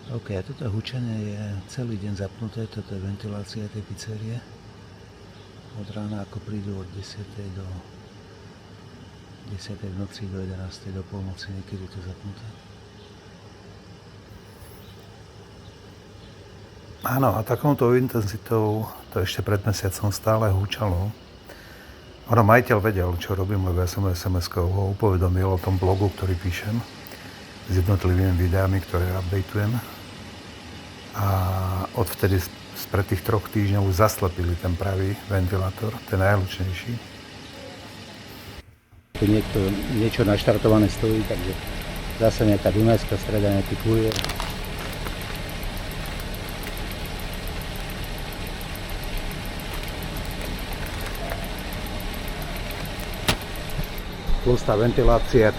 OK, a toto hučenie je celý deň zapnuté, toto je ventilácia tej pizzerie. Od rána ako prídu od 10. do 10. v noci do 11. do polnoci, niekedy je to zapnuté. Áno, a takouto intenzitou to ešte pred mesiacom stále húčalo. Ono majiteľ vedel, čo robím, lebo ja som SMS-kou ho upovedomil o tom blogu, ktorý píšem s jednotlivými videami, ktoré updateujem. A odvtedy spred tých 3 týždňov zaslepili ten pravý ventilátor, ten najhlučnejší. Tu niečo naštartované stojí, takže zase nejaká Dunajská streda, nejaký kuriér. Plus tá ventilácia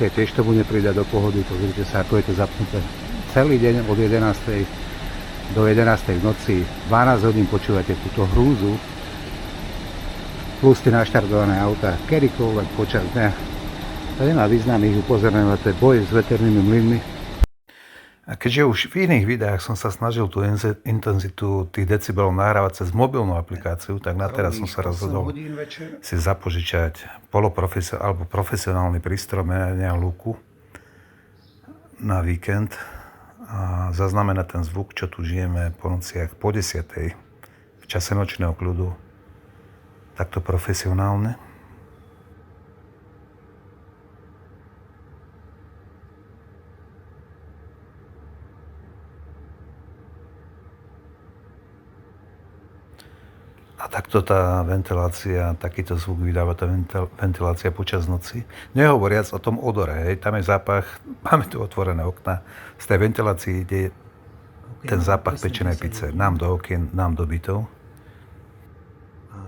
tiež tomu nepríde do pohody, pozrite sa, ako je to zapnuté. Celý deň od 11. do 11. v noci, 12 hodín počúvate túto hrúzu, plus tie naštartované autá, kedykoľvek počas dňa. To nemá význam ich upozorňovať, to je boj s veternými mlynmi. A keďže už v iných videách som sa snažil tú intenzitu tých decibelov nahrávať cez mobilnú aplikáciu, tak na teraz som sa rozhodol si zapožičať alebo profesionálny prístroj merania hluku na víkend a zaznamenať ten zvuk, čo tu žijeme po nociach po 10. v čase nočného kľudu, takto profesionálne. A takto tá ventilácia, takýto zvuk vydáva tá ventilácia počas noci. Nehovoriac o tom odore, hej, tam je zápach, máme tu otvorené okna, z tej ventilácii ide ten zápach pečenej pice, nám do okien, nám do bytov. A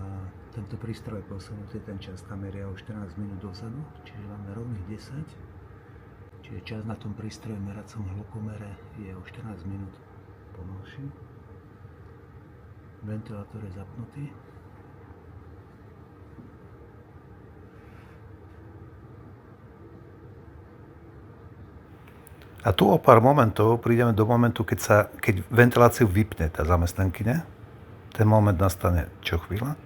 tento prístroj posunutý, ten čas tam meria o 14 minút dozadu, čiže máme rovných 10. Čiže čas na tom prístroji meracom hlukomere je o 14 minút pomalší. Ventilátor je zapnutý. A tu o pár momentov prídeme do momentu, keď ventiláciu vypne tá zamestnankyňa. Ten moment nastane čo chvíľa.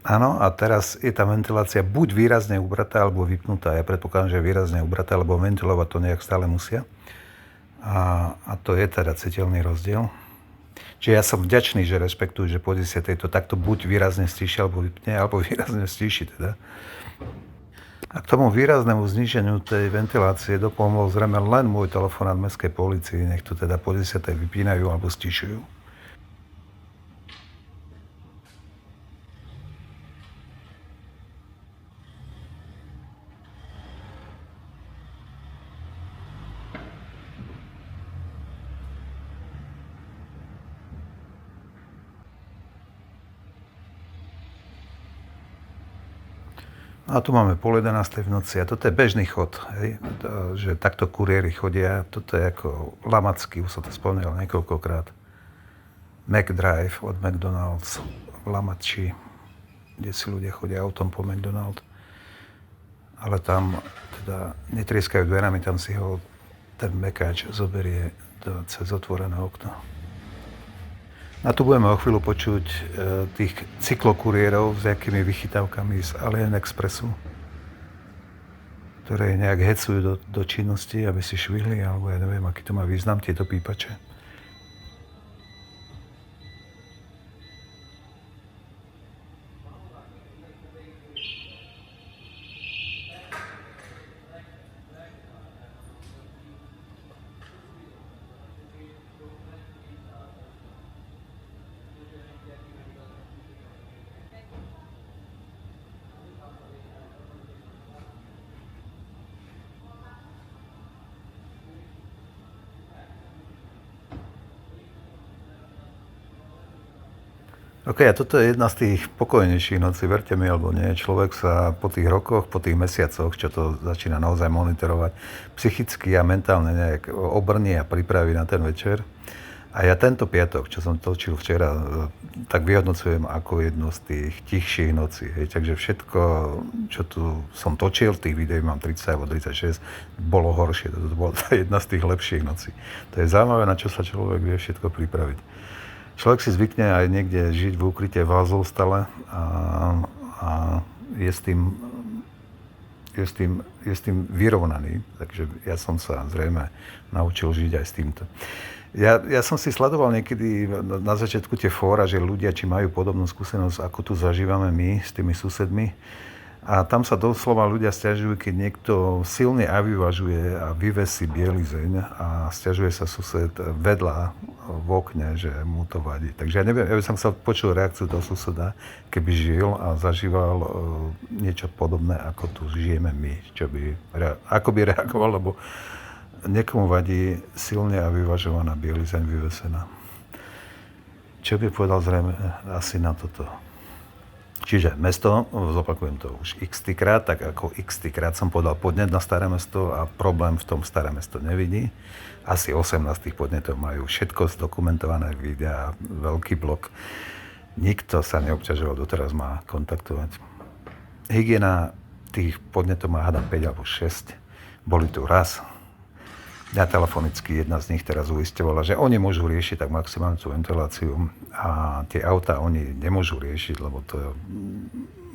Áno, a teraz je tá ventilácia buď výrazne ubratá, alebo vypnutá. Ja predpokladám, že je výrazne ubratá, lebo ventilovať to nejak stále musia. A to je teda citeľný rozdiel. Čiže ja som vďačný, že rešpektujú, že po 10. to takto buď výrazne stíši, alebo vypne, alebo výrazne stíši teda. A k tomu výraznému zníženiu tej ventilácie dopomohol zrejme len môj telefonát mestskej polícii, nech to teda po 10. vypínajú alebo stíšujú. A tu máme pol 11. v noci a toto je bežný chod, hej? Že takto kuriéri chodia, toto je ako Lamacký, už som to spomínal niekoľkokrát. McDrive od McDonald's v Lamači, kde si ľudia chodia autom po McDonald's. Ale tam teda netrieskajú dverami, tam si ho ten mekáč zoberie cez otvorené okno. A tu budeme o chvíľu počuť tých cyklokuriérov s nejakými vychytávkami z Alien Expressu, ktoré nejak hecujú do činnosti, aby si švihli, alebo ja neviem, aký to má význam, tieto pípače. OK, a toto je jedna z tých pokojnejších nocí, verte mi alebo nie. Človek sa po tých rokoch, po tých mesiacoch, čo to začína naozaj monitorovať, psychicky a mentálne nejak obrnie a pripraví na ten večer. A ja tento piatok, čo som točil včera, tak vyhodnocujem ako jednu z tých tichších nocí. Hej. Takže všetko, čo tu som točil, tých videí mám 30 alebo 36, bolo horšie. To bola jedna z tých lepších nocí. To je zaujímavé, na čo sa človek vie všetko pripraviť. Človek si zvykne aj niekde žiť v úkryte vázov stále a je s tým vyrovnaný. Takže ja som sa zrejme naučil žiť aj s týmto. Ja som si sledoval niekedy na začiatku tie fóra, že ľudia, či majú podobnú skúsenosť, ako tu zažívame my s tými susedmi. A tam sa doslova ľudia sťažujú, keď niekto silne avyvažuje a vyvesí bielizeň a sťažuje sa sused vedľa v okne, že mu to vadí. Takže ja neviem, ja by som chcel počuť reakciu toho suseda, keby žil a zažíval niečo podobné, ako tu žijeme my. Ako by reagoval, lebo niekomu vadí silne avyvažovaná bielizeň vyvesená. Čo by povedal zrejme asi na toto? Čiže mesto, zopakujem to už x krát, tak ako x krát som podal podnet na Staré mesto a problém v tom Staré mesto nevidí. Asi 18 tých podnetov majú všetko zdokumentované, videá, veľký blok. Nikto sa neobťažoval doteraz ma kontaktovať. Hygiena tých podnetov má hádam 5 alebo 6. Boli tu raz. Ja telefonicky jedna z nich teraz uisťovala, že oni môžu riešiť tak maximálnu ventiláciu a tie autá oni nemôžu riešiť, lebo to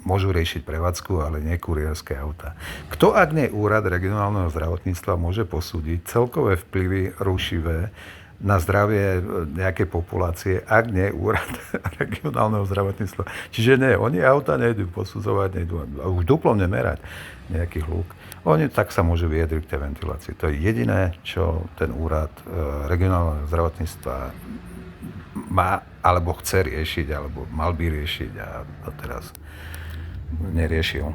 môžu riešiť prevádzku, ale nie kurierské autá. Kto, ak nie úrad regionálneho zdravotníctva, môže posúdiť celkové vplyvy rušivé na zdravie nejakej populácie, ak nie úrad regionálneho zdravotníctva. Čiže nie, oni auta nejdú posudzovať, nejdú už duplom nemerať nejakých hluk. Oni tak sa môžu vyjadriť k tej ventilácii. To je jediné, čo ten úrad regionálneho zdravotníctva má, alebo chce riešiť, alebo mal by riešiť a teraz neriešil.